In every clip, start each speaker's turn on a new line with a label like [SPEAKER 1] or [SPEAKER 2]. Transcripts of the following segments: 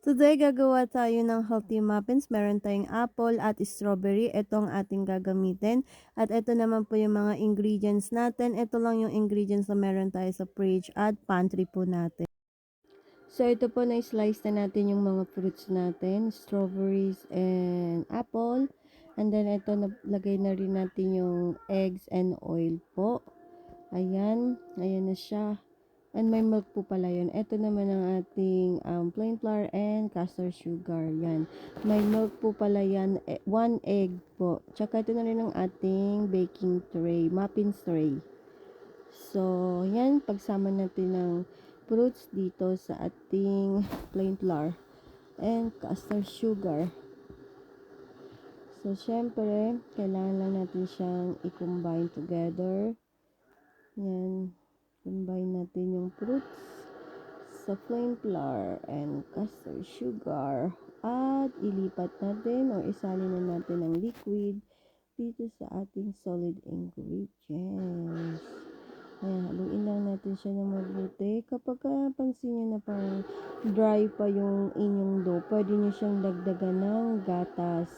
[SPEAKER 1] Today, gagawa tayo ng healthy muffins. Meron tayong apple at strawberry. Ito ang ating gagamitin. At ito naman po yung mga ingredients natin. Ito lang yung ingredients na meron tayo sa fridge at pantry po natin. So, ito po na-slice na natin yung mga fruits natin. Strawberries and apple. And then, ito nalagay na rin natin yung eggs and oil po. Ayan. Ayan na siya. And may milk po pala yun. Ito naman ang ating plain flour and castor sugar. Yan. May milk po pala yan. 1 egg po. Tsaka ito na rin ang ating baking tray. Muffin tray. So, yan. Pagsama natin ng fruits dito sa ating plain flour and castor sugar. So, syempre, kailangan lang natin siyang i-combine together. Yan. Combine natin yung fruits sa plain flour and castor sugar at ilipat natin o isalin na natin ang liquid dito sa ating solid ingredients. Ayan, haluin lang natin siya ng mabuti. Kapag pansin nyo na parang dry pa yung inyong dough, pwede nyo siyang dagdagan ng gatas.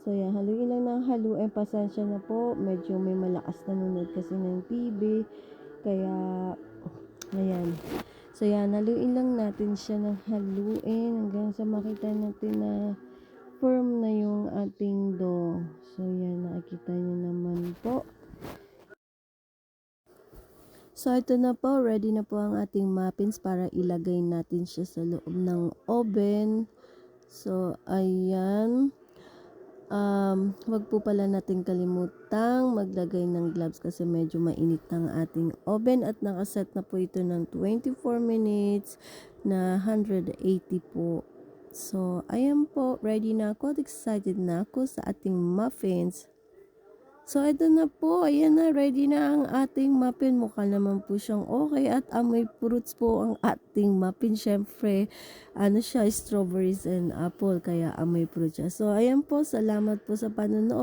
[SPEAKER 1] So, yan, haluin lang ng haluin. Pasensya na po, medyo may malakas na nunod kasi ng TV. Kaya, ayan. So, yan, haluin lang natin siya ng haluin hanggang sa makita natin na firm na yung ating dough. So, yan, nakikita nyo naman po. So, ito na po. Ready na po ang ating muffins para ilagay natin siya sa loob ng oven. So, ayan. Wag po pala natin kalimutang maglagay ng gloves kasi medyo mainit ang ating oven at nakaset na po ito ng 24 minutes na 180 po. So, ayan po. Ready na ako at excited na ako sa ating muffins. So, ito na po. Ayan na. Ready na ang ating muffin. Mukha naman po siyang okay. At amoy fruits po ang ating muffin. Siyempre, ano siya, strawberries and apple. Kaya amoy fruits siya. So, ayan po. Salamat po sa panonood.